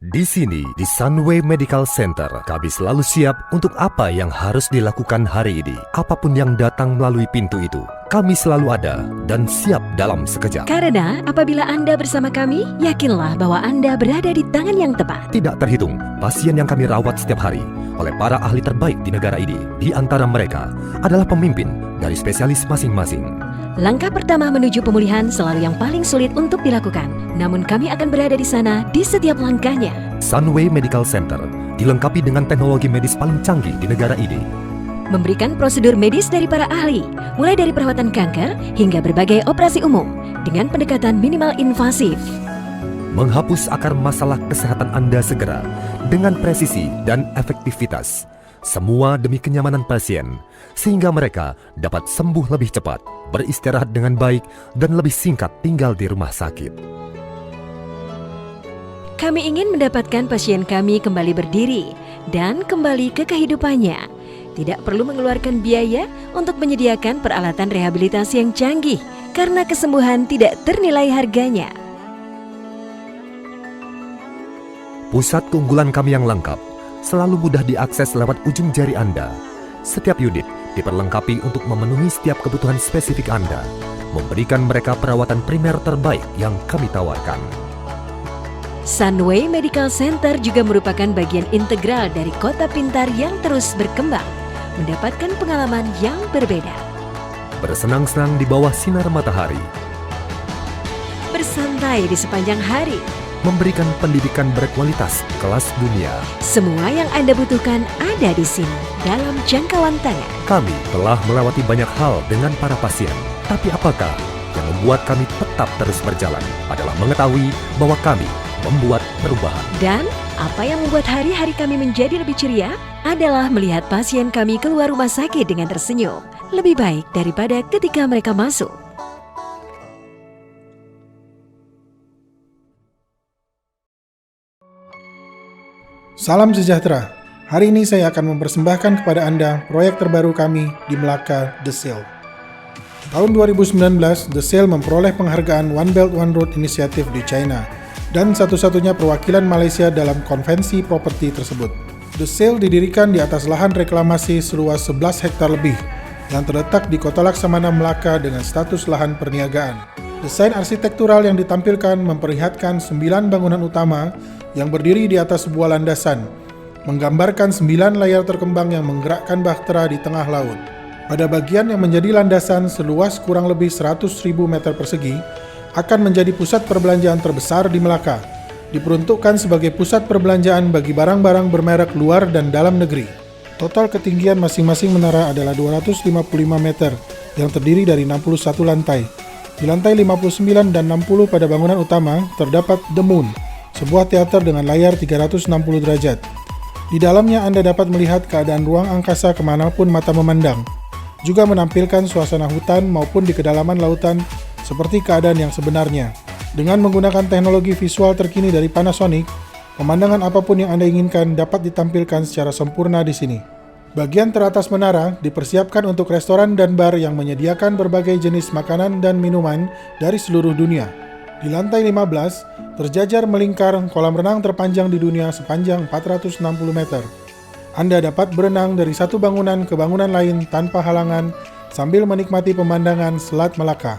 Di sini, di Sunway Medical Center, kami selalu siap untuk apa yang harus dilakukan hari ini. Apapun yang datang melalui pintu itu, kami selalu ada dan siap dalam sekejap. Karena apabila Anda bersama kami, yakinlah bahwa Anda berada di tangan yang tepat. Tidak terhitung pasien yang kami rawat setiap hari oleh para ahli terbaik di negara ini. Di antara mereka adalah pemimpin dari spesialis masing-masing. Langkah pertama menuju pemulihan selalu yang paling sulit untuk dilakukan. Namun kami akan berada di sana di setiap langkahnya. Sunway Medical Center dilengkapi dengan teknologi medis paling canggih di negara ini. Memberikan prosedur medis dari para ahli, mulai dari perawatan kanker hingga berbagai operasi umum dengan pendekatan minimal invasif. Menghapus akar masalah kesehatan Anda segera dengan presisi dan efektivitas. Semua demi kenyamanan pasien, sehingga mereka dapat sembuh lebih cepat, beristirahat dengan baik, dan lebih singkat tinggal di rumah sakit. Kami ingin mendapatkan pasien kami kembali berdiri dan kembali ke kehidupannya. Tidak perlu mengeluarkan biaya untuk menyediakan peralatan rehabilitasi yang canggih, karena kesembuhan tidak ternilai harganya. Pusat keunggulan kami yang lengkap selalu mudah diakses lewat ujung jari Anda. Setiap unit diperlengkapi untuk memenuhi setiap kebutuhan spesifik Anda, memberikan mereka perawatan primer terbaik yang kami tawarkan. Sunway Medical Center juga merupakan bagian integral dari kota pintar yang terus berkembang, mendapatkan pengalaman yang berbeda. Bersenang-senang di bawah sinar matahari, Bersantai di sepanjang hari. memberikan pendidikan berkualitas kelas dunia. Semua yang Anda butuhkan ada di sini, dalam jangkauan tangan. Kami telah melewati banyak hal dengan para pasien. Tapi apakah yang membuat kami tetap terus berjalan adalah mengetahui bahwa kami membuat perubahan. Dan apa yang membuat hari-hari kami menjadi lebih ceria adalah melihat pasien kami keluar rumah sakit dengan tersenyum. Lebih baik daripada ketika mereka masuk. Salam sejahtera. Hari ini saya akan mempersembahkan kepada Anda proyek terbaru kami di Melaka, The Sale. Tahun 2019, The Sale memperoleh penghargaan One Belt One Road Initiative di China dan satu-satunya perwakilan Malaysia dalam konvensi properti tersebut. The Sale didirikan di atas lahan reklamasi seluas 11 hektar lebih yang terletak di Kota Laksamana, Melaka dengan status lahan perniagaan. Desain arsitektural yang ditampilkan memperlihatkan 9 bangunan utama yang berdiri di atas sebuah landasan, menggambarkan 9 layar terkembang yang menggerakkan bahtera di tengah laut. Pada bagian yang menjadi landasan seluas kurang lebih 100.000 meter persegi, akan menjadi pusat perbelanjaan terbesar di Melaka, diperuntukkan sebagai pusat perbelanjaan bagi barang-barang bermerek luar dan dalam negeri. Total ketinggian masing-masing menara adalah 255 meter, yang terdiri dari 61 lantai. Di lantai 59 dan 60 pada bangunan utama terdapat The Moon, sebuah teater dengan layar 360 derajat. Di dalamnya Anda dapat melihat keadaan ruang angkasa kemanapun mata memandang, juga menampilkan suasana hutan maupun di kedalaman lautan seperti keadaan yang sebenarnya. Dengan menggunakan teknologi visual terkini dari Panasonic, pemandangan apapun yang Anda inginkan dapat ditampilkan secara sempurna di sini. Bagian teratas menara dipersiapkan untuk restoran dan bar yang menyediakan berbagai jenis makanan dan minuman dari seluruh dunia. Di lantai 15, terjajar melingkar kolam renang terpanjang di dunia sepanjang 460 meter. Anda dapat berenang dari satu bangunan ke bangunan lain tanpa halangan sambil menikmati pemandangan Selat Melaka.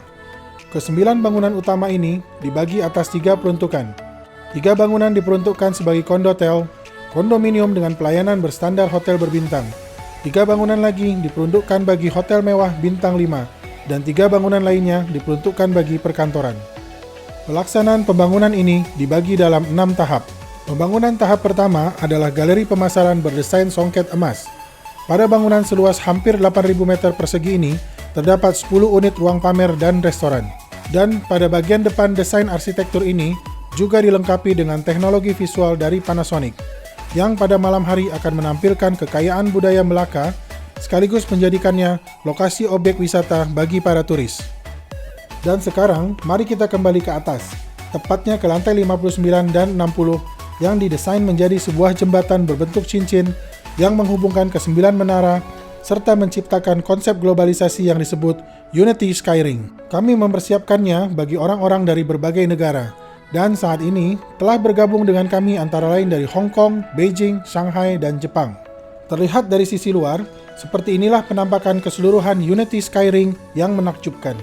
Kesembilan bangunan utama ini dibagi atas 3 peruntukan. 3 bangunan diperuntukkan sebagai kondotel, kondominium dengan pelayanan berstandar hotel berbintang. 3 bangunan lagi diperuntukkan bagi hotel mewah bintang 5, dan 3 bangunan lainnya diperuntukkan bagi perkantoran. Pelaksanaan pembangunan ini dibagi dalam 6 tahap. Pembangunan tahap pertama adalah galeri pemasaran berdesain songket emas. Pada bangunan seluas hampir 8.000 meter persegi ini, terdapat 10 unit ruang pamer dan restoran. Dan pada bagian depan desain arsitektur ini juga dilengkapi dengan teknologi visual dari Panasonic, yang pada malam hari akan menampilkan kekayaan budaya Melaka, sekaligus menjadikannya lokasi objek wisata bagi para turis. Dan sekarang, mari kita kembali ke atas, tepatnya ke lantai 59 dan 60 yang didesain menjadi sebuah jembatan berbentuk cincin yang menghubungkan ke 9 menara serta menciptakan konsep globalisasi yang disebut Unity Skyring. Kami mempersiapkannya bagi orang-orang dari berbagai negara, Dan saat ini telah bergabung dengan kami antara lain dari Hong Kong, Beijing, Shanghai, dan Jepang. Terlihat dari sisi luar, seperti inilah penampakan keseluruhan Unity Skyring yang menakjubkan.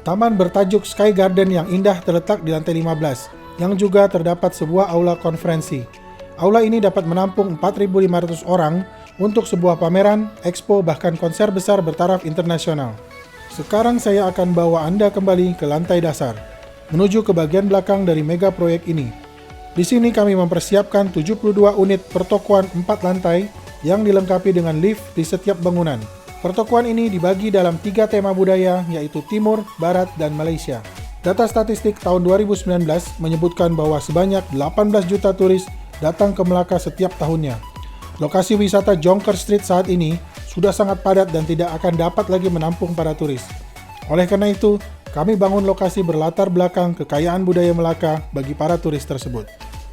Taman bertajuk Sky Garden yang indah terletak di lantai 15, yang juga terdapat sebuah aula konferensi. Aula ini dapat menampung 4.500 orang untuk sebuah pameran, expo, bahkan konser besar bertaraf internasional. Sekarang saya akan bawa Anda kembali ke lantai dasar, menuju ke bagian belakang dari mega proyek ini. Di sini kami mempersiapkan 72 unit pertokoan 4 lantai yang dilengkapi dengan lift di setiap bangunan. Pertokoan ini dibagi dalam 3 tema budaya, yaitu Timur, Barat, dan Malaysia. Data statistik tahun 2019 menyebutkan bahwa sebanyak 18 juta turis datang ke Melaka setiap tahunnya. Lokasi wisata Jonker Street saat ini sudah sangat padat dan tidak akan dapat lagi menampung para turis. Oleh karena itu, kami bangun lokasi berlatar belakang kekayaan budaya Melaka bagi para turis tersebut.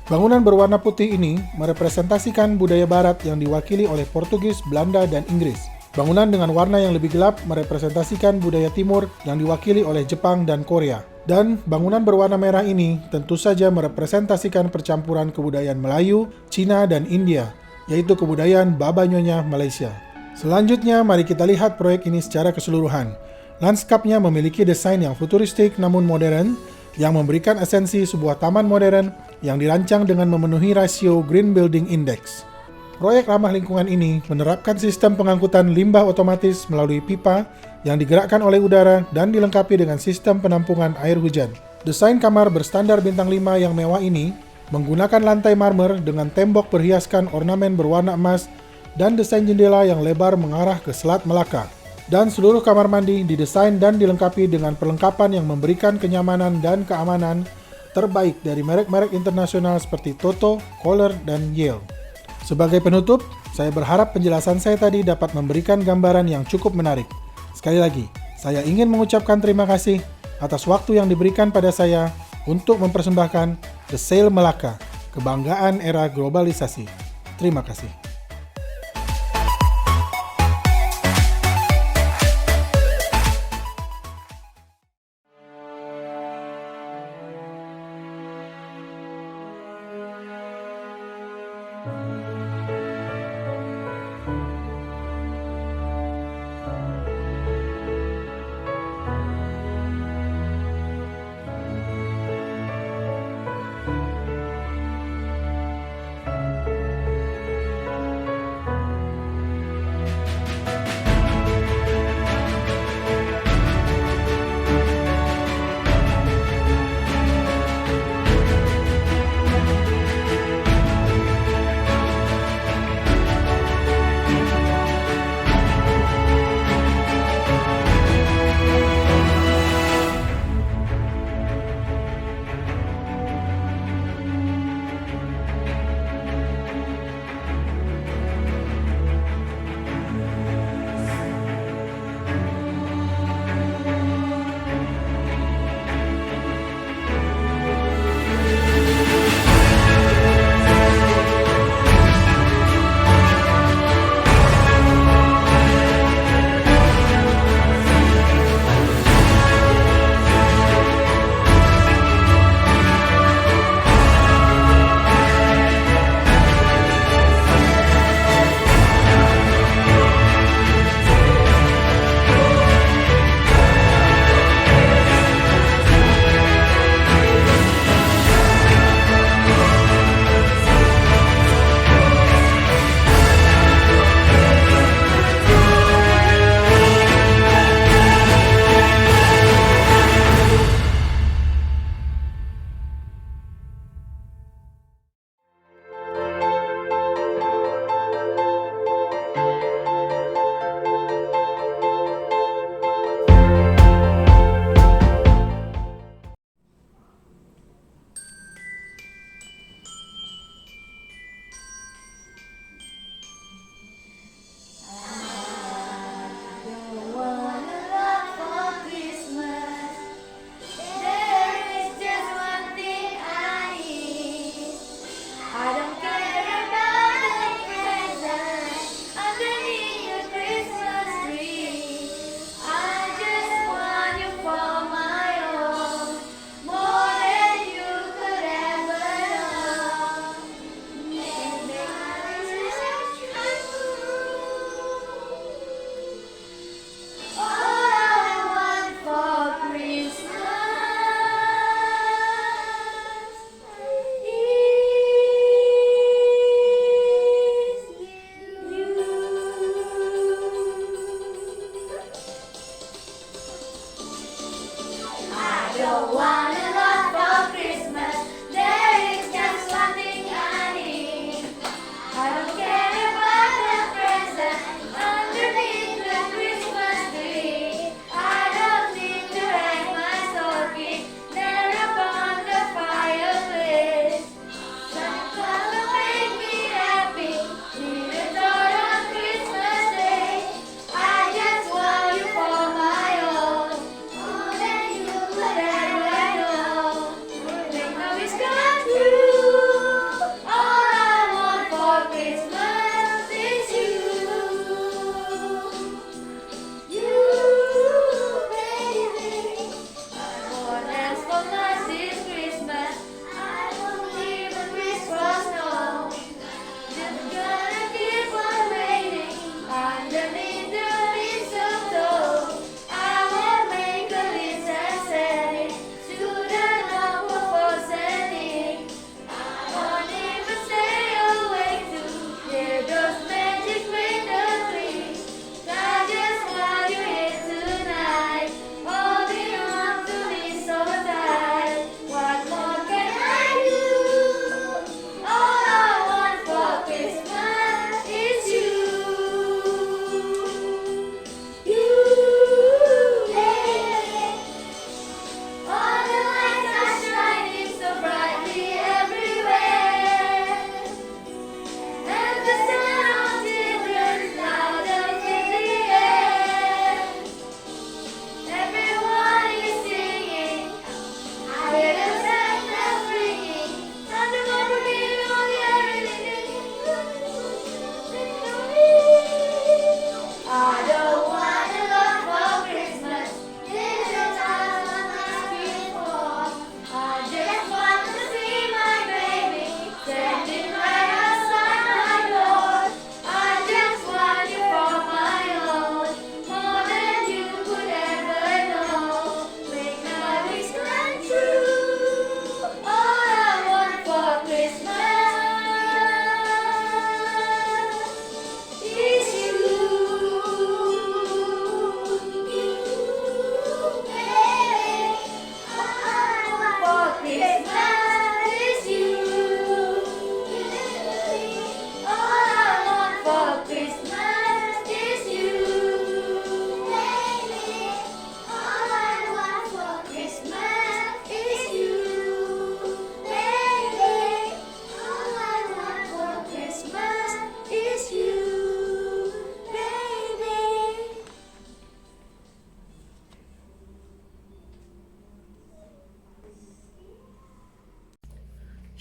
Bangunan berwarna putih ini merepresentasikan budaya barat yang diwakili oleh Portugis, Belanda, dan Inggris. Bangunan dengan warna yang lebih gelap merepresentasikan budaya timur yang diwakili oleh Jepang dan Korea. Dan bangunan berwarna merah ini tentu saja merepresentasikan percampuran kebudayaan Melayu, Cina, dan India, yaitu kebudayaan Baba Nyonya Malaysia. Selanjutnya, mari kita lihat proyek ini secara keseluruhan. Lanskapnya memiliki desain yang futuristik namun modern, yang memberikan esensi sebuah taman modern yang dirancang dengan memenuhi rasio Green Building Index. Proyek ramah lingkungan ini menerapkan sistem pengangkutan limbah otomatis melalui pipa yang digerakkan oleh udara dan dilengkapi dengan sistem penampungan air hujan. Desain kamar berstandar bintang 5 yang mewah ini menggunakan lantai marmer dengan tembok berhiaskan ornamen berwarna emas dan desain jendela yang lebar mengarah ke Selat Melaka. Dan seluruh kamar mandi didesain dan dilengkapi dengan perlengkapan yang memberikan kenyamanan dan keamanan terbaik dari merek-merek internasional seperti Toto, Kohler, dan Yale. Sebagai penutup, saya berharap penjelasan saya tadi dapat memberikan gambaran yang cukup menarik. Sekali lagi, saya ingin mengucapkan terima kasih atas waktu yang diberikan pada saya untuk mempersembahkan The Sail Melaka, kebanggaan era globalisasi. Terima kasih.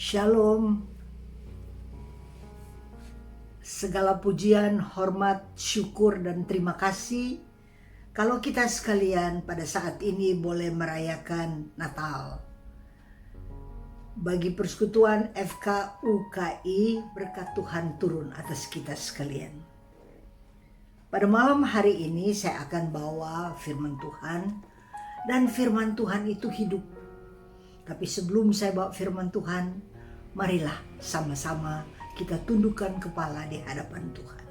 Shalom. Segala pujian, hormat, syukur, dan terima kasih kalau kita sekalian pada saat ini boleh merayakan Natal. Bagi persekutuan FKUKI, berkat Tuhan turun atas kita sekalian. Pada malam hari ini saya akan bawa firman Tuhan, dan firman Tuhan itu hidup. Tapi sebelum saya bawa firman Tuhan, marilah sama-sama kita tundukkan kepala di hadapan Tuhan.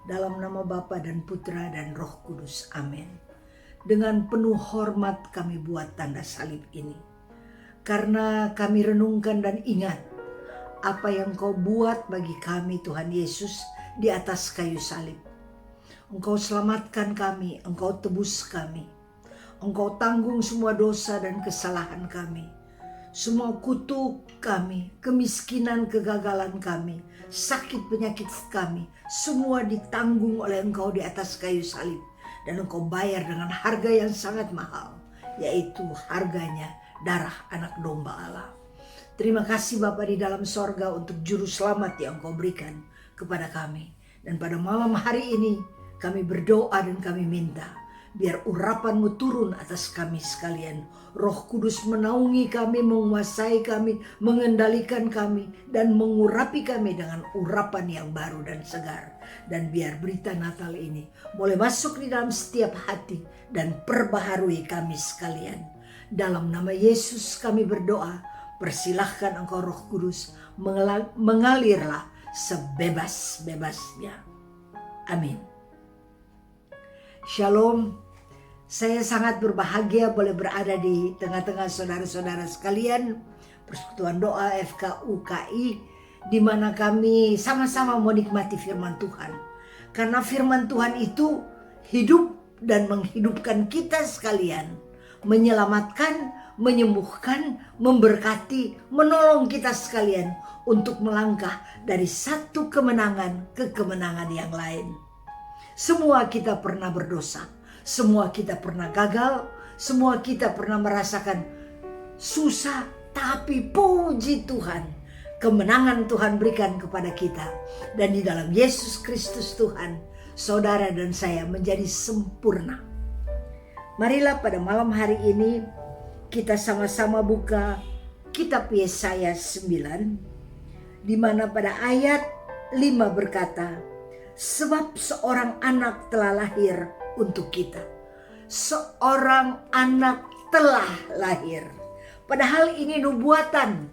Dalam nama Bapa dan Putra dan Roh Kudus, amin. Dengan penuh hormat kami buat tanda salib ini. Karena kami renungkan dan ingat apa yang Kau buat bagi kami Tuhan Yesus di atas kayu salib. Engkau selamatkan kami, Engkau tebus kami. Engkau tanggung semua dosa dan kesalahan kami. Semua kutuk kami, kemiskinan, kegagalan kami, sakit penyakit kami, semua ditanggung oleh Engkau di atas kayu salib. Dan Engkau bayar dengan harga yang sangat mahal, yaitu harganya darah anak domba Allah. Terima kasih Bapa di dalam sorga untuk juru selamat yang Engkau berikan kepada kami. Dan pada malam hari ini kami berdoa dan kami minta, biar urapan-Mu turun atas kami sekalian. Roh Kudus menaungi kami, menguasai kami, mengendalikan kami, dan mengurapi kami dengan urapan yang baru dan segar. Dan biar berita Natal ini boleh masuk di dalam setiap hati dan perbaharui kami sekalian. Dalam nama Yesus kami berdoa, persilahkan Engkau Roh Kudus mengalirlah sebebas-bebasnya. Amin. Shalom, saya sangat berbahagia boleh berada di tengah-tengah saudara-saudara sekalian, Persekutuan Doa FKUKI, di mana kami sama-sama menikmati firman Tuhan. Karena firman Tuhan itu hidup dan menghidupkan kita sekalian, menyelamatkan, menyembuhkan, memberkati, menolong kita sekalian untuk melangkah dari satu kemenangan ke kemenangan yang lain. Semua kita pernah berdosa, semua kita pernah gagal, semua kita pernah merasakan susah, tapi puji Tuhan, kemenangan Tuhan berikan kepada kita. Dan di dalam Yesus Kristus Tuhan, saudara dan saya menjadi sempurna. Marilah pada malam hari ini kita sama-sama buka kitab Yesaya 9, di mana pada ayat 5 berkata, sebab seorang anak telah lahir untuk kita. Seorang anak telah lahir. Padahal ini nubuatan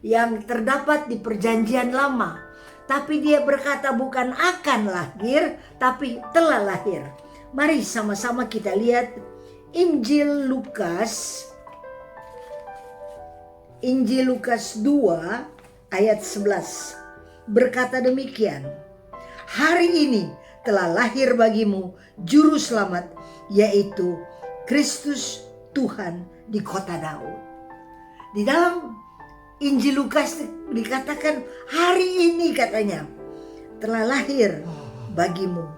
yang terdapat di perjanjian lama. Tapi dia berkata bukan akan lahir, tapi telah lahir. Mari sama-sama kita lihat Injil Lukas 2 ayat 11. Berkata demikian, hari ini telah lahir bagimu juru selamat, yaitu Kristus Tuhan di kota Daud. Di dalam Injil Lukas dikatakan hari ini katanya telah lahir bagimu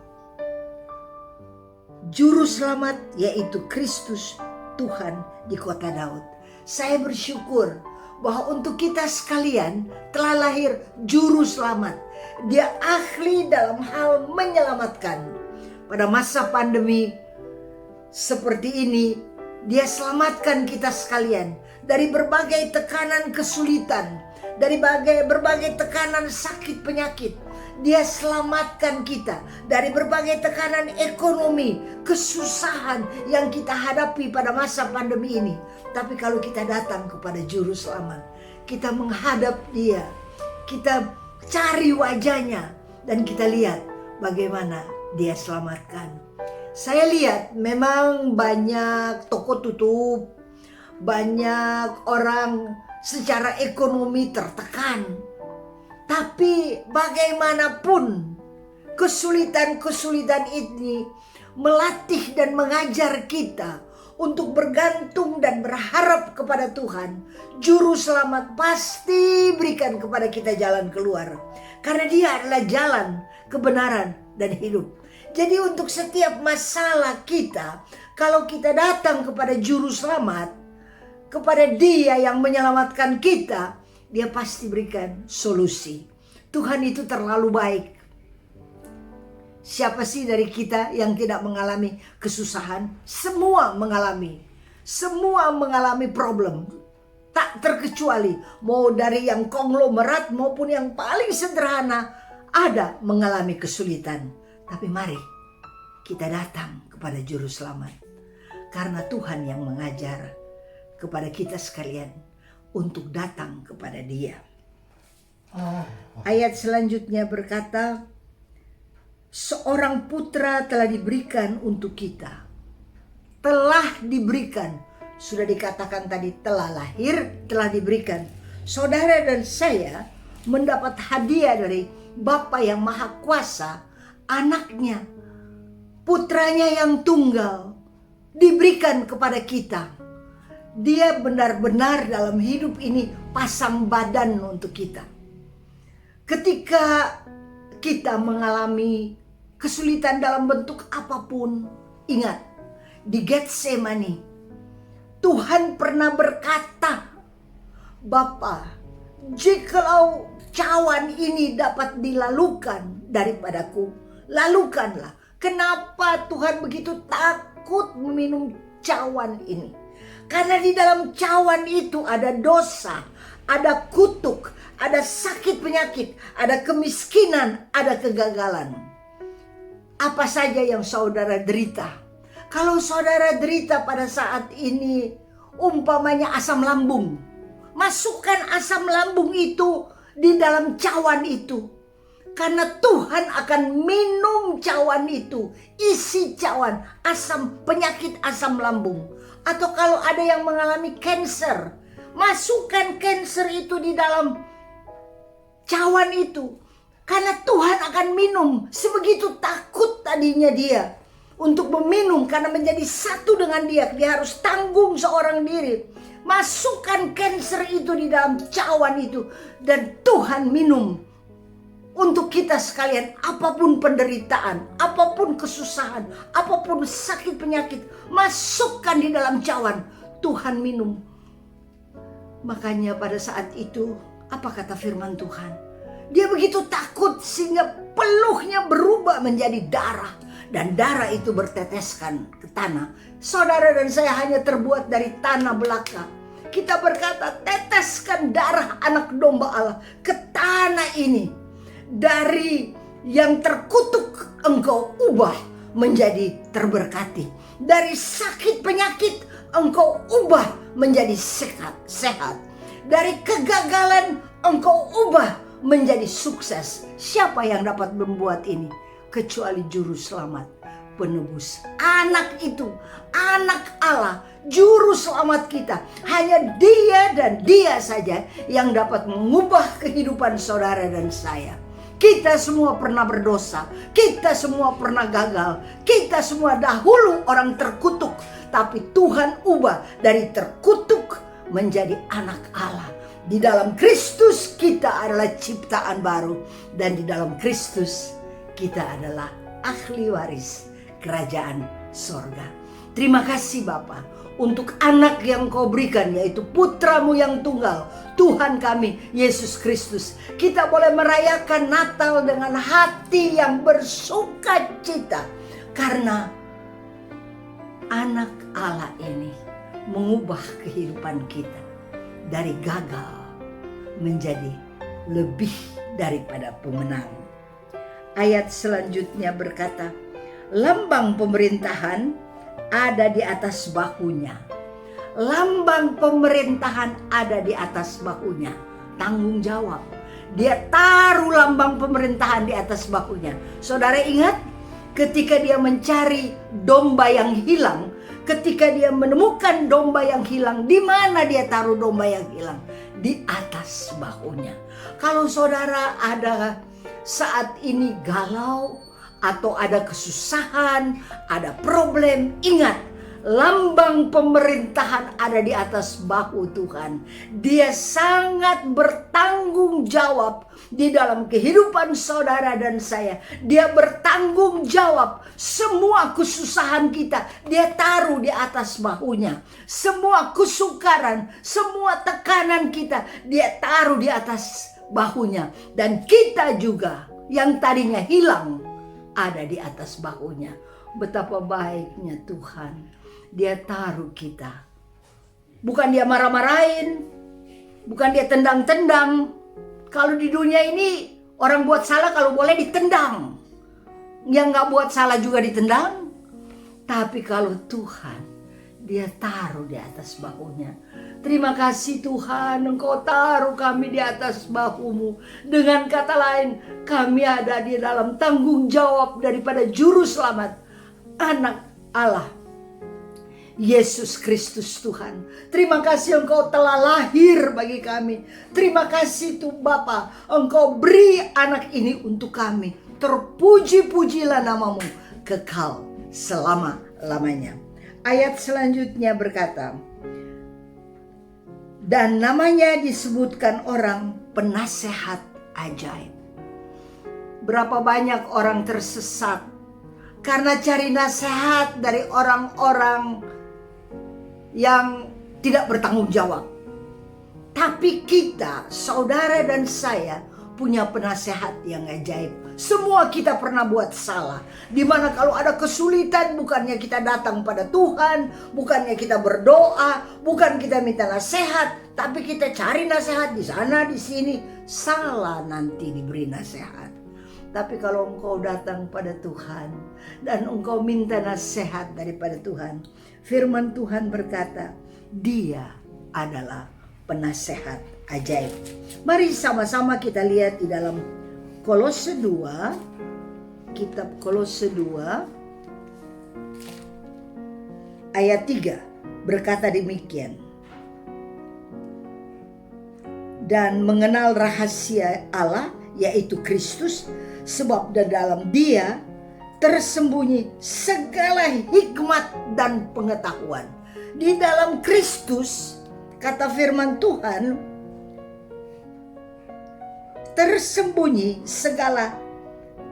juru selamat, yaitu Kristus Tuhan di kota Daud. Saya bersyukur bahwa untuk kita sekalian telah lahir juru selamat. Dia ahli dalam hal menyelamatkan. Pada masa pandemi seperti ini, dia selamatkan kita sekalian dari berbagai tekanan kesulitan, dari berbagai tekanan sakit penyakit. Dia selamatkan kita dari berbagai tekanan ekonomi, kesusahan yang kita hadapi pada masa pandemi ini. Tapi kalau kita datang kepada juru selamat, kita menghadap dia, kita cari wajahnya, dan kita lihat bagaimana dia selamatkan. Saya lihat memang banyak toko tutup, banyak orang secara ekonomi tertekan. Tapi bagaimanapun kesulitan-kesulitan ini melatih dan mengajar kita untuk bergantung dan berharap kepada Tuhan. Juru selamat pasti berikan kepada kita jalan keluar, karena dia adalah jalan, kebenaran, dan hidup. Jadi untuk setiap masalah kita, kalau kita datang kepada juru selamat, kepada dia yang menyelamatkan kita, dia pasti berikan solusi. Tuhan itu terlalu baik. Siapa sih dari kita yang tidak mengalami kesusahan? Semua mengalami. Semua mengalami problem. Tak terkecuali. Mau dari yang konglomerat maupun yang paling sederhana. Ada mengalami kesulitan. Tapi mari kita datang kepada Juru Selamat. Karena Tuhan yang mengajar kepada kita sekalian untuk datang kepada Dia. Ayat selanjutnya berkata, seorang putra telah diberikan untuk kita. Telah diberikan. Sudah dikatakan tadi telah lahir, telah diberikan. Saudara dan saya mendapat hadiah dari Bapa yang Maha Kuasa, anaknya, putranya yang tunggal, diberikan kepada kita. Dia benar-benar dalam hidup ini pasang badan untuk kita. Ketika kita mengalami kesulitan dalam bentuk apapun, ingat, di Getsemani, Tuhan pernah berkata, Bapa, jikalau cawan ini dapat dilalukan daripadaku, lalukanlah. Kenapa Tuhan begitu takut meminum cawan ini? Karena di dalam cawan itu ada dosa, ada kutuk, ada sakit penyakit, ada kemiskinan, ada kegagalan. Apa saja yang saudara derita? Kalau saudara derita pada saat ini, umpamanya asam lambung, masukkan asam lambung itu di dalam cawan itu. Karena Tuhan akan minum cawan itu, isi cawan, asam penyakit asam lambung. Atau kalau ada yang mengalami cancer, masukkan cancer itu di dalam cawan itu. Karena Tuhan akan minum. Sebegitu takut tadinya dia untuk meminum karena menjadi satu dengan dia. Dia harus tanggung seorang diri. Masukkan cancer itu di dalam cawan itu. Dan Tuhan minum. Untuk kita sekalian, apapun penderitaan, apapun kesusahan, apapun sakit penyakit, masukkan di dalam cawan. Tuhan minum. Makanya pada saat itu, apa kata firman Tuhan? Dia begitu takut sehingga peluhnya berubah menjadi darah. Dan darah itu berteteskan ke tanah. Saudara dan saya hanya terbuat dari tanah belaka. Kita berkata, teteskan darah anak domba Allah ke tanah ini. Dari yang terkutuk engkau ubah menjadi terberkati. Dari sakit penyakit engkau ubah menjadi sehat. Dari kegagalan engkau ubah menjadi sukses. Siapa yang dapat membuat ini? Kecuali Juru Selamat, Penebus. Anak itu, anak Allah, Juru Selamat kita. Hanya Dia dan Dia saja yang dapat mengubah kehidupan saudara dan saya. Kita semua pernah berdosa, kita semua pernah gagal, kita semua dahulu orang terkutuk. Tapi Tuhan ubah dari terkutuk menjadi anak Allah. Di dalam Kristus kita adalah ciptaan baru. Dan di dalam Kristus kita adalah ahli waris kerajaan sorga. Terima kasih Bapa untuk anak yang kau berikan, yaitu putramu yang tunggal, Tuhan kami Yesus Kristus. Kita boleh merayakan Natal dengan hati yang bersuka cita. Karena anak Allah ini mengubah kehidupan kita. Dari gagal menjadi lebih daripada pemenang. Ayat selanjutnya berkata, lambang pemerintahan ada di atas bahunya. Lambang pemerintahan ada di atas bahunya. Tanggung jawab. Dia taruh lambang pemerintahan di atas bahunya. Saudara ingat ketika dia mencari domba yang hilang, ketika dia menemukan domba yang hilang, di mana dia taruh domba yang hilang? Di atas bahunya. Kalau saudara ada saat ini galau atau ada kesusahan, ada problem, ingat lambang pemerintahan ada di atas bahu Tuhan. Dia sangat bertanggung jawab di dalam kehidupan saudara dan saya. Dia bertanggung jawab semua kesusahan kita, dia taruh di atas bahunya. Semua kesukaran, semua tekanan kita, dia taruh di atas bahunya. Dan kita juga yang tadinya hilang ada di atas bahunya. Betapa baiknya Tuhan. Dia taruh kita. Bukan dia marah-marahin, bukan dia tendang-tendang. Kalau di dunia ini orang buat salah kalau boleh ditendang, yang gak buat salah juga ditendang. Tapi kalau Tuhan, dia taruh di atas bahunya. Terima kasih Tuhan, Engkau taruh kami di atas bahumu. Dengan kata lain, kami ada di dalam tanggung jawab daripada Juru Selamat, Anak Allah, Yesus Kristus Tuhan. Terima kasih Engkau telah lahir bagi kami. Terima kasih Tuhan Bapa, Engkau beri anak ini untuk kami. Terpuji-pujilah namamu kekal selama-lamanya. Ayat selanjutnya berkata, dan namanya disebutkan orang penasehat ajaib. Berapa banyak orang tersesat karena cari nasihat dari orang-orang yang tidak bertanggung jawab. Tapi kita, saudara dan saya, punya penasehat yang ajaib. Semua kita pernah buat salah. Dimana kalau ada kesulitan, bukannya kita datang pada Tuhan, bukannya kita berdoa, bukan kita minta nasihat, tapi kita cari nasihat di sana, di sini. Salah nanti diberi nasihat. Tapi kalau engkau datang pada Tuhan dan engkau minta nasihat daripada Tuhan, firman Tuhan berkata, Dia adalah penasehat ajaib. Mari sama-sama kita lihat di dalam Kolose 2, kitab Kolose 2 ayat 3 berkata demikian. Dan mengenal rahasia Allah yaitu Kristus, sebab di dalam Dia tersembunyi segala hikmat dan pengetahuan. Di dalam Kristus, kata firman Tuhan, tersembunyi segala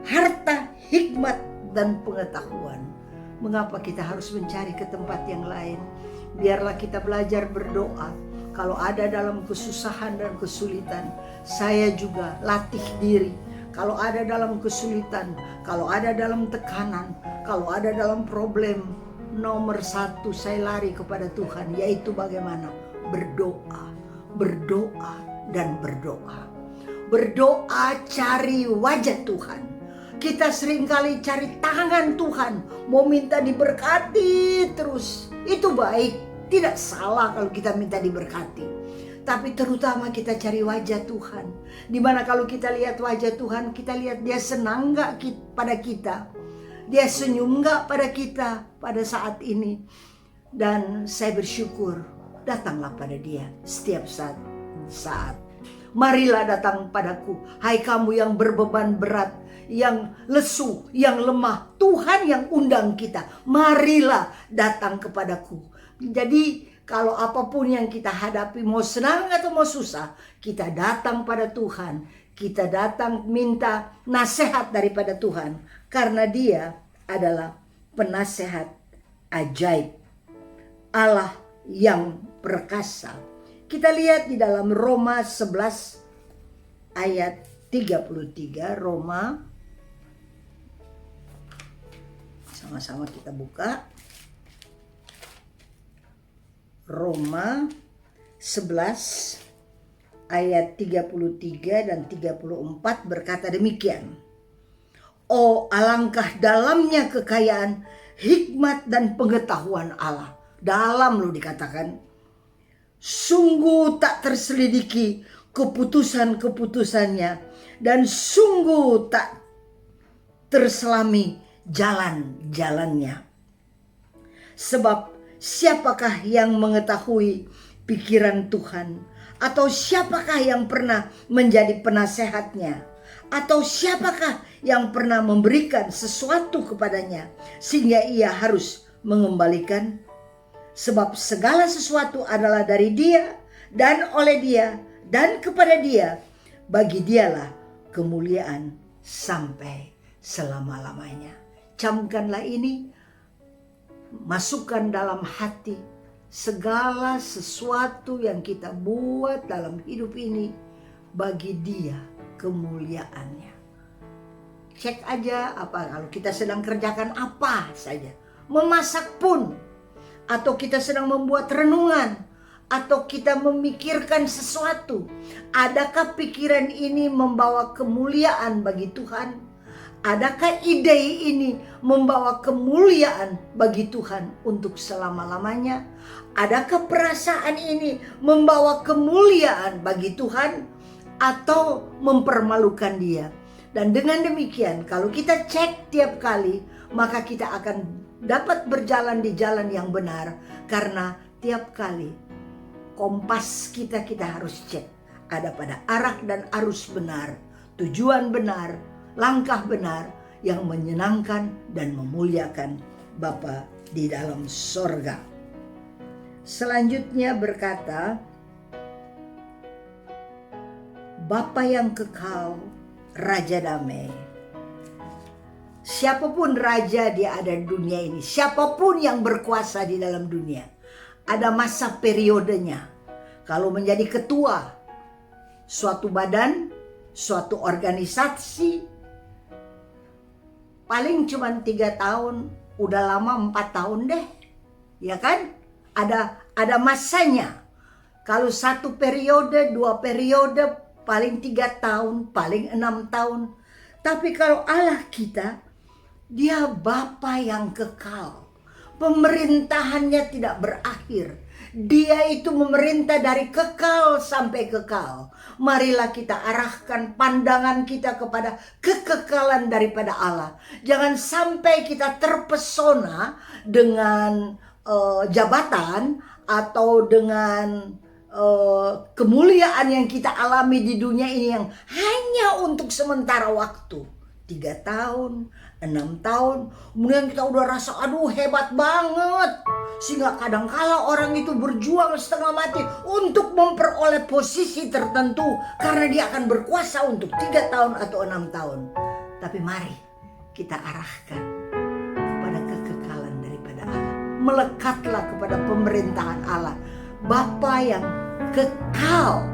harta, hikmat, dan pengetahuan. Mengapa kita harus mencari ke tempat yang lain? Biarlah kita belajar berdoa. Kalau ada dalam kesusahan dan kesulitan, saya juga latih diri. Kalau ada dalam kesulitan, kalau ada dalam tekanan, kalau ada dalam problem, nomor satu saya lari kepada Tuhan, yaitu bagaimana? Berdoa, berdoa, dan berdoa. Berdoa cari wajah Tuhan. Kita seringkali cari tangan Tuhan, mau minta diberkati terus. Itu baik, tidak salah kalau kita minta diberkati. Tapi terutama kita cari wajah Tuhan. Dimana kalau kita lihat wajah Tuhan, kita lihat Dia senang gak pada kita. Dia senyum gak pada kita pada saat ini. Dan saya bersyukur, datanglah pada Dia setiap saat. Marilah datang padaku, hai kamu yang berbeban berat, yang lesu, yang lemah. Tuhan yang undang kita. Marilah datang kepadaku. Jadi kalau apapun yang kita hadapi, mau senang atau mau susah, kita datang pada Tuhan. Kita datang minta nasihat daripada Tuhan. Karena Dia adalah penasehat ajaib. Allah yang perkasa. Kita lihat di dalam Roma 11 ayat 33. Roma, sama-sama kita buka. Roma 11 ayat 33 dan 34 berkata demikian. Oh, alangkah dalamnya kekayaan, hikmat dan pengetahuan Allah. Dalam loh dikatakan. Sungguh tak terselidiki keputusan-keputusannya, dan sungguh tak terselami jalan-jalannya. Sebab siapakah yang mengetahui pikiran Tuhan? Atau siapakah yang pernah menjadi penasehatnya? Atau siapakah yang pernah memberikan sesuatu kepadanya sehingga ia harus mengembalikan Sebab segala sesuatu adalah dari Dia dan oleh Dia dan kepada Dia. Bagi Dialah kemuliaan sampai selama-lamanya. Camkanlah ini, masukkan dalam hati segala sesuatu yang kita buat dalam hidup ini, bagi Dia kemuliaannya. Cek aja apa kalau kita sedang kerjakan apa saja, memasak pun, atau kita sedang membuat renungan, atau kita memikirkan sesuatu. Adakah pikiran ini membawa kemuliaan bagi Tuhan? Adakah ide ini membawa kemuliaan bagi Tuhan untuk selama-lamanya? Adakah perasaan ini membawa kemuliaan bagi Tuhan atau mempermalukan Dia? Dan dengan demikian, kalau kita cek tiap kali, maka kita akan dapat berjalan di jalan yang benar. Karena tiap kali kompas kita harus cek, ada pada arah dan arus benar, tujuan benar, langkah benar yang menyenangkan dan memuliakan Bapa di dalam sorga. Selanjutnya berkata, Bapa yang kekal, Raja damai. Siapapun raja dia ada di dunia ini, siapapun yang berkuasa di dalam dunia, ada masa periodenya. Kalau menjadi ketua suatu badan, suatu organisasi, paling cuma 3 tahun, udah lama 4 tahun deh, ya kan? Ada masanya. Kalau 1 periode, 2 periode, paling 3 tahun, paling 6 tahun. Tapi kalau Allah kita, Dia Bapa yang kekal. Pemerintahannya tidak berakhir. Dia itu memerintah dari kekal sampai kekal. Marilah kita arahkan pandangan kita kepada kekekalan daripada Allah. Jangan sampai kita terpesona dengan jabatan atau dengan kemuliaan yang kita alami di dunia ini yang hanya untuk sementara waktu. 3 tahun, 6 tahun, kemudian kita udah rasa aduh hebat banget. Sehingga kadangkala orang itu berjuang setengah mati untuk memperoleh posisi tertentu karena dia akan berkuasa untuk 3 tahun atau 6 tahun. Tapi mari kita arahkan kepada kekekalan daripada Allah. Melekatlah kepada pemerintahan Allah. Bapa yang kekal,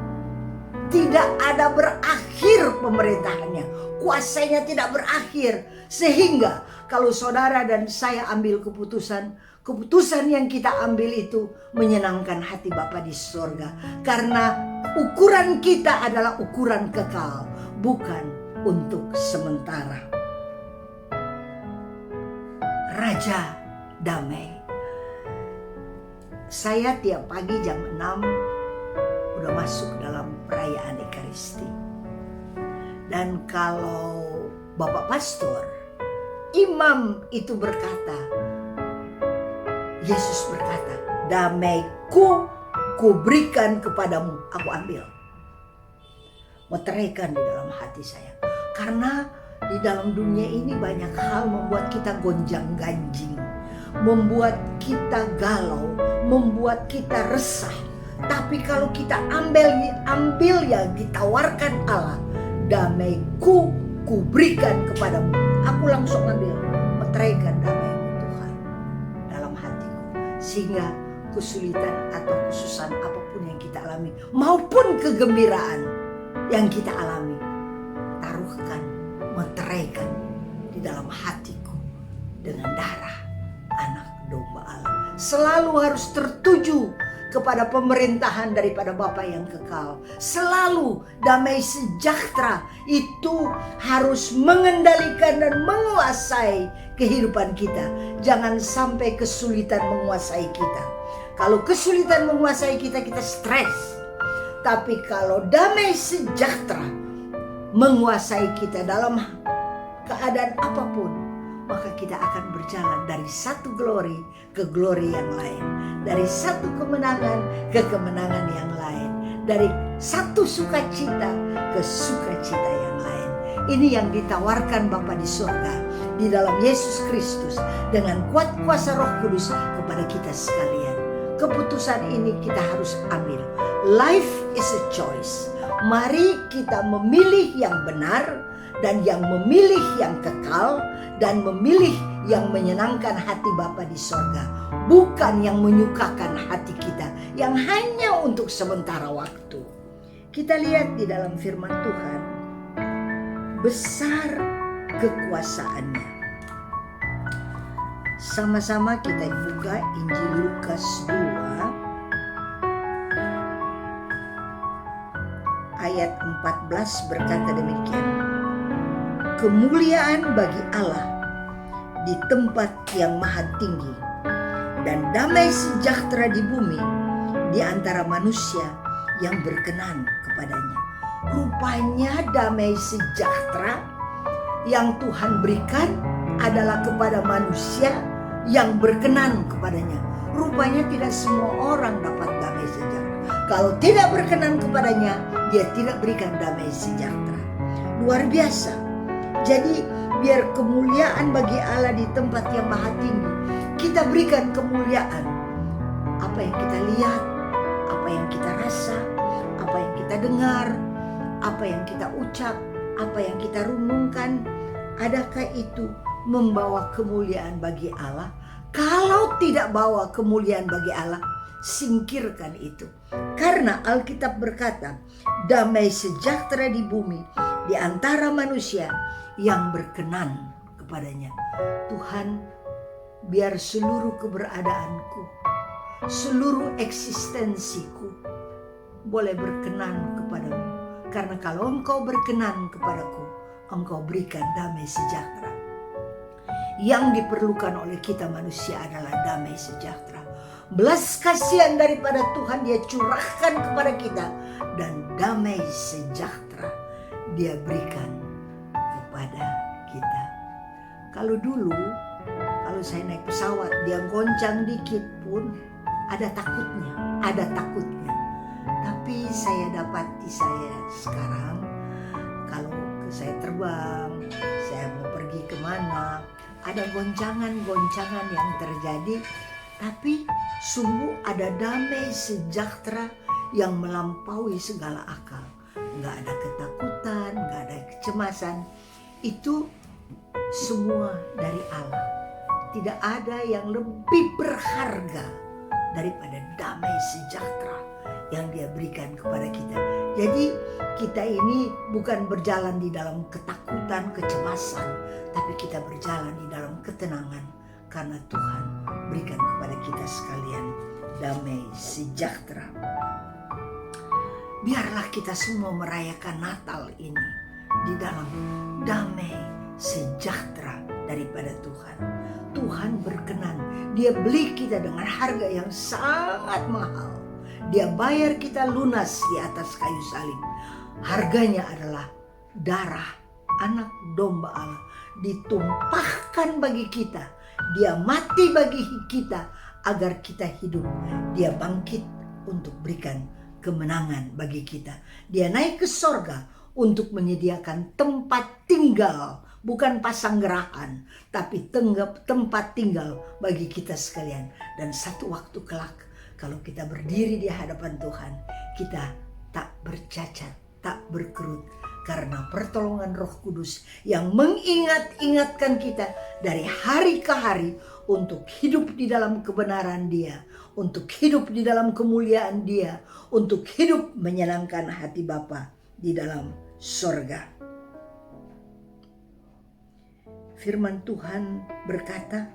tidak ada berakhir pemerintahannya, kuasanya tidak berakhir. Sehingga kalau saudara dan saya ambil keputusan yang kita ambil itu menyenangkan hati Bapa di surga. Karena ukuran kita adalah ukuran kekal, bukan untuk sementara. Raja damai. Saya tiap pagi jam 6 udah masuk dalam perayaan Ekaristi. Dan kalau Bapak Pastor, imam itu berkata, Yesus berkata, damaiku kuberikan kepadamu, aku ambil. Meteraikan di dalam hati saya. Karena di dalam dunia ini banyak hal membuat kita gonjang-ganjing, membuat kita galau, membuat kita resah. Tapi kalau kita ambil yang ditawarkan Allah, damaiku kuberikan kepadamu, aku langsung ambil, meteraikan damai Tuhan dalam hatiku. Sehingga kesulitan atau kesusahan apapun yang kita alami, maupun kegembiraan yang kita alami, taruhkan, meteraikan di dalam hatiku dengan darah anak domba Allah. Selalu harus tertuju kepada pemerintahan daripada Bapa yang kekal. Selalu damai sejahtera itu harus mengendalikan dan menguasai kehidupan kita. Jangan sampai kesulitan menguasai kita. Kalau kesulitan menguasai kita, kita stres. Tapi kalau damai sejahtera menguasai kita dalam keadaan apapun, maka kita akan berjalan dari satu glory ke glory yang lain, dari satu kemenangan ke kemenangan yang lain, dari satu sukacita ke sukacita yang lain. Ini yang ditawarkan Bapa di surga di dalam Yesus Kristus dengan kuat kuasa Roh Kudus kepada kita sekalian. keputusan ini kita harus ambil. Life is a choice. Mari kita memilih yang benar dan yang memilih yang kekal dan memilih yang menyenangkan hati Bapa di sorga, bukan yang menyukakan hati kita yang hanya untuk sementara waktu. Kita lihat di dalam firman Tuhan, besar kekuasaannya. Sama-sama kita buka Injil Lukas 2 ayat 14 berkata demikian. Kemuliaan bagi Allah di tempat yang maha tinggi dan damai sejahtera di bumi di antara manusia yang berkenan kepadanya. Rupanya damai sejahtera yang Tuhan berikan adalah kepada manusia yang berkenan kepadanya. Rupanya tidak semua orang dapat damai sejahtera. Kalau tidak berkenan kepadanya, dia tidak berikan damai sejahtera. Luar biasa. Jadi biar kemuliaan bagi Allah di tempat yang maha tinggi, kita berikan kemuliaan. Apa yang kita lihat, apa yang kita rasa, apa yang kita dengar, apa yang kita ucap, apa yang kita renungkan, adakah itu membawa kemuliaan bagi Allah? Kalau tidak bawa kemuliaan bagi Allah, singkirkan itu. Karena Alkitab berkata, damai sejahtera di bumi di antara manusia yang berkenan kepadanya. Tuhan, biar seluruh keberadaanku, seluruh eksistensiku boleh berkenan kepadamu. Karena kalau Engkau berkenan kepadaku, Engkau berikan damai sejahtera. Yang diperlukan oleh kita manusia adalah damai sejahtera. Belas kasihan daripada Tuhan dia curahkan kepada kita, dan damai sejahtera dia berikan kepada kita. Kalau dulu, kalau saya naik pesawat, dia goncang dikit pun ada takutnya. Tapi saya dapati saya sekarang, kalau saya terbang, saya mau pergi kemana, ada goncangan-goncangan yang terjadi, tapi sungguh ada damai sejahtera yang melampaui segala akal. Nggak ada ketakutan, nggak ada kecemasan. Itu semua dari Allah. Tidak ada yang lebih berharga daripada damai sejahtera yang dia berikan kepada kita. Jadi kita ini bukan berjalan di dalam ketakutan, kecemasan, tapi kita berjalan di dalam ketenangan karena Tuhan berikan kepada kita sekalian damai sejahtera. Biarlah kita semua merayakan Natal ini di dalam damai sejahtera daripada Tuhan. Tuhan berkenan, dia beli kita dengan harga yang sangat mahal. Dia bayar kita lunas di atas kayu salib. Harganya adalah darah anak domba Allah ditumpahkan bagi kita. Dia mati bagi kita agar kita hidup. Dia bangkit untuk berikan kemenangan bagi kita. Dia naik ke sorga untuk menyediakan tempat tinggal, bukan pasanggerahan, tapi tempat tinggal bagi kita sekalian. Dan satu waktu kelak, kalau kita berdiri di hadapan Tuhan, kita tak bercacat, tak berkerut, karena pertolongan Roh Kudus yang mengingat-ingatkan kita dari hari ke hari untuk hidup di dalam kebenaran Dia, untuk hidup di dalam kemuliaan Dia, untuk hidup menyenangkan hati Bapa di dalam sorga. Firman Tuhan berkata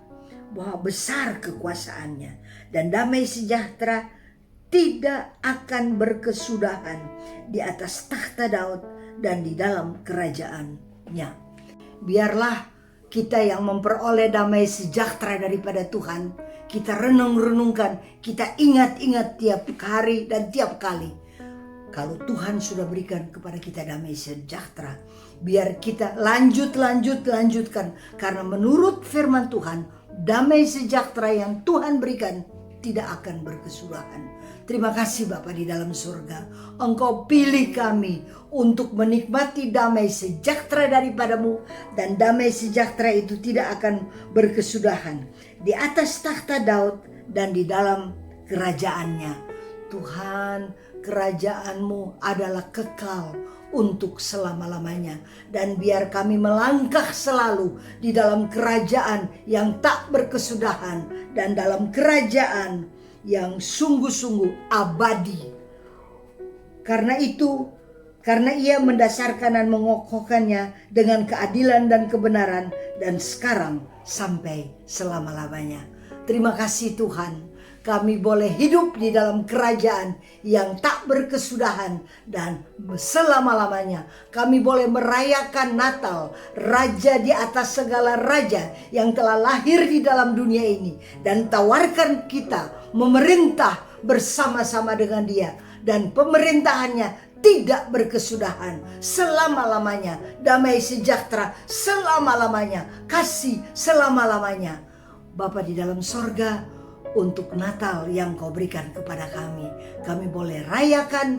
bahwa besar kekuasaannya dan damai sejahtera tidak akan berkesudahan di atas takhta Daud dan di dalam kerajaannya. Biarlah kita yang memperoleh damai sejahtera daripada Tuhan, kita renung-renungkan, kita ingat-ingat tiap hari dan tiap kali. Kalau Tuhan sudah berikan kepada kita damai sejahtera, biar kita lanjutkan. Karena menurut firman Tuhan, damai sejahtera yang Tuhan berikan tidak akan berkesudahan. Terima kasih Bapa di dalam surga. Engkau pilih kami untuk menikmati damai sejahtera daripadamu. Dan damai sejahtera itu tidak akan berkesudahan. Di atas takhta Daud dan di dalam kerajaannya. Tuhan, kerajaan-Mu adalah kekal untuk selama-lamanya. Dan biar kami melangkah selalu di dalam kerajaan yang tak berkesudahan dan dalam kerajaan yang sungguh-sungguh abadi. Karena itu, karena Ia mendasarkan dan mengokohkannya dengan keadilan dan kebenaran dan sekarang sampai selama-lamanya. Terima kasih Tuhan. Kami boleh hidup di dalam kerajaan yang tak berkesudahan dan selama-lamanya. Kami boleh merayakan Natal, Raja di atas segala raja yang telah lahir di dalam dunia ini. Dan tawarkan kita memerintah bersama-sama dengan Dia. Dan pemerintahannya tidak berkesudahan selama-lamanya. Damai sejahtera selama-lamanya. Kasih selama-lamanya. Bapa di dalam sorga, untuk Natal yang Kau berikan kepada kami, kami boleh rayakan.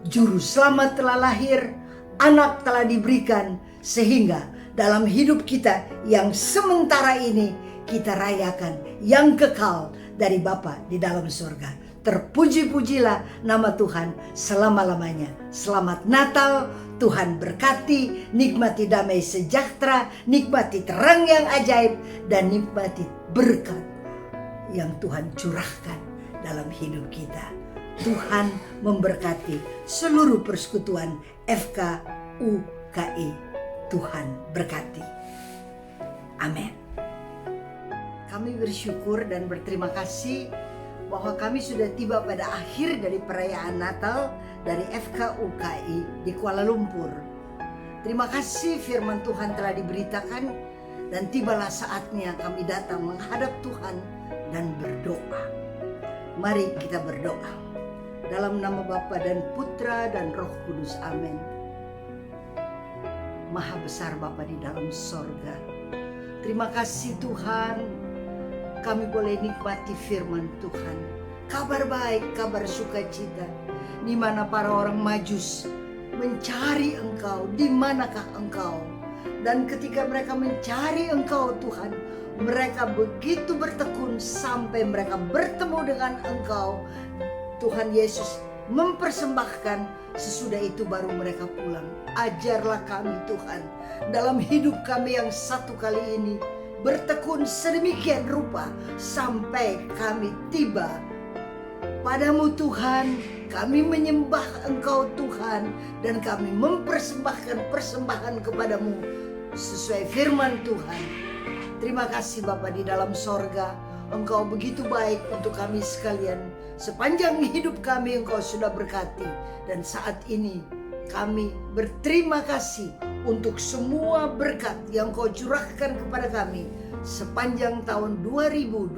Juru selamat telah lahir, anak telah diberikan, sehingga dalam hidup kita yang sementara ini kita rayakan yang kekal dari Bapa di dalam surga. Terpuji-pujilah nama Tuhan selama-lamanya. Selamat Natal, Tuhan berkati, nikmati damai sejahtera, nikmati terang yang ajaib, dan nikmati berkat yang Tuhan curahkan dalam hidup kita. Tuhan memberkati seluruh persekutuan FKUKI. Tuhan berkati. Amin. Kami bersyukur dan berterima kasih bahwa kami sudah tiba pada akhir dari perayaan Natal dari FKUKI di Kuala Lumpur. Terima kasih firman Tuhan telah diberitakan dan tibalah saatnya kami datang menghadap Tuhan dan berdoa. Mari kita berdoa. Dalam nama Bapa dan Putra dan Roh Kudus. Amin. Maha besar Bapa di dalam sorga. Terima kasih Tuhan. Kami boleh nikmati firman Tuhan. Kabar baik, kabar sukacita. Di mana para orang Majus mencari Engkau. Di manakah Engkau? Dan ketika mereka mencari Engkau Tuhan, mereka begitu bertekun sampai mereka bertemu dengan Engkau. Tuhan Yesus mempersembahkan, sesudah itu baru mereka pulang. Ajarlah kami Tuhan, dalam hidup kami yang satu kali ini, bertekun sedemikian rupa sampai kami tiba padamu Tuhan. Kami menyembah Engkau Tuhan, dan kami mempersembahkan persembahan kepadamu sesuai firman Tuhan. Terima kasih Bapa di dalam sorga. Engkau begitu baik untuk kami sekalian. Sepanjang hidup kami Engkau sudah berkati. Dan saat ini kami berterima kasih untuk semua berkat yang Kau curahkan kepada kami sepanjang tahun 2021.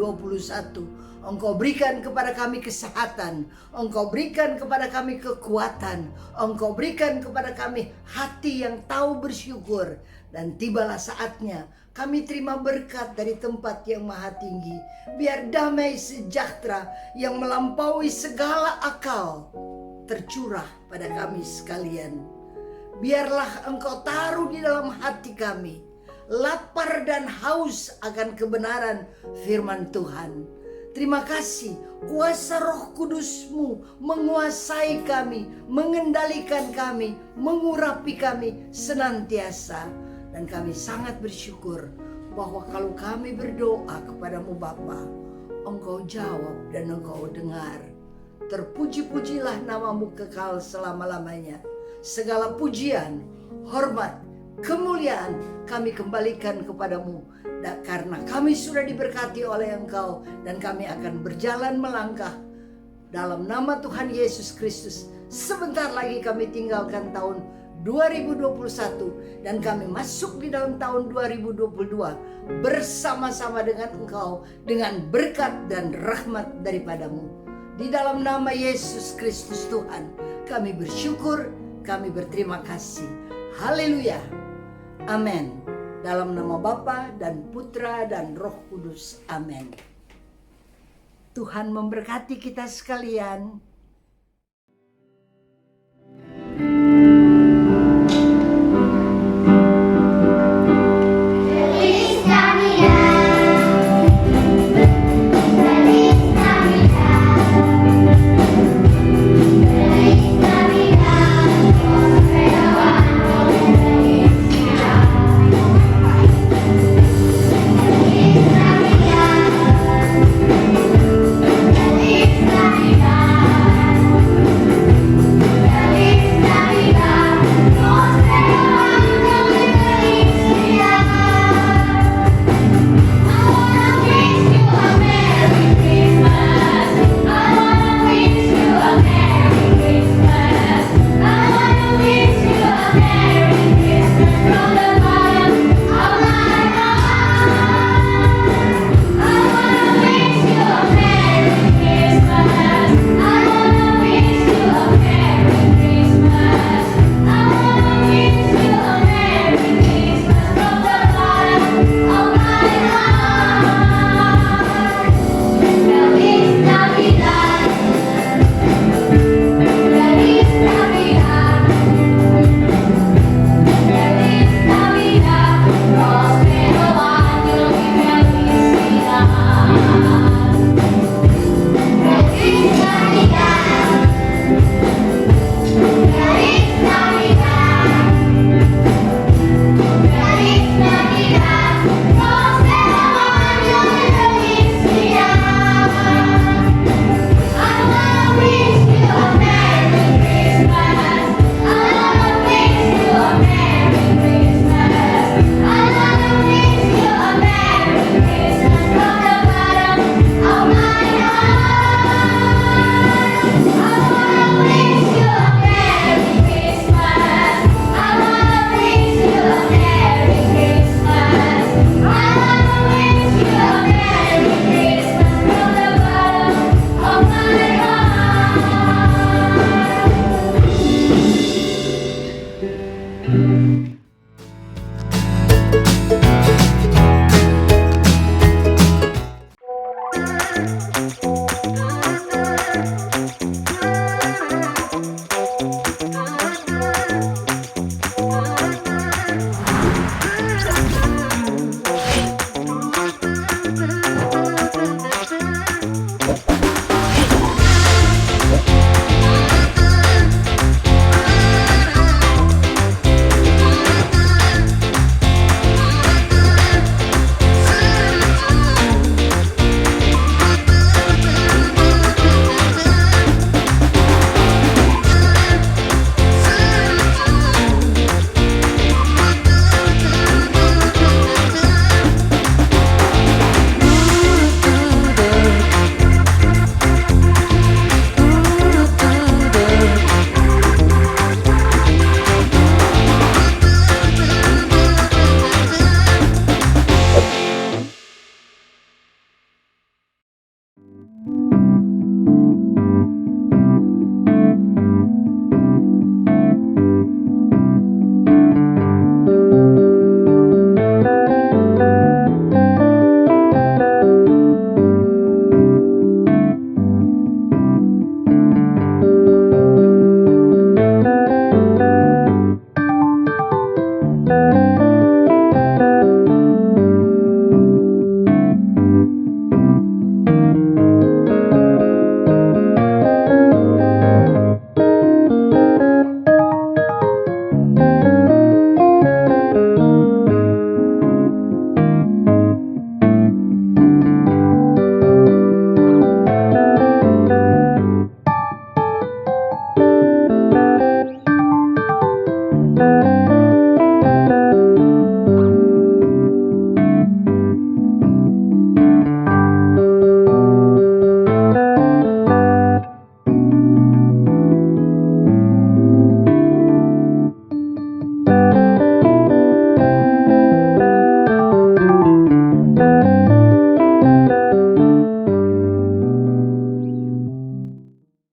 Engkau berikan kepada kami kesehatan, Engkau berikan kepada kami kekuatan, Engkau berikan kepada kami hati yang tahu bersyukur. Dan tibalah saatnya kami terima berkat dari tempat yang maha tinggi. Biar damai sejahtera yang melampaui segala akal tercurah pada kami sekalian. Biarlah Engkau taruh di dalam hati kami lapar dan haus akan kebenaran firman Tuhan. Terima kasih kuasa Roh Kudus-Mu menguasai kami, mengendalikan kami, mengurapi kami senantiasa. Dan kami sangat bersyukur bahwa kalau kami berdoa kepadamu Bapa, Engkau jawab dan Engkau dengar. Terpuji-pujilah namamu kekal selama-lamanya. Segala pujian, hormat, kemuliaan kami kembalikan kepadamu. Karena kami sudah diberkati oleh Engkau, dan kami akan berjalan melangkah dalam nama Tuhan Yesus Kristus. Sebentar lagi kami tinggalkan tahun 2021 dan kami masuk di dalam tahun 2022 bersama-sama dengan Engkau, dengan berkat dan rahmat daripadamu. Di dalam nama Yesus Kristus Tuhan kami bersyukur, kami berterima kasih. Haleluya. Amin. Dalam nama Bapa dan Putra dan Roh Kudus. Amin. Tuhan memberkati kita sekalian.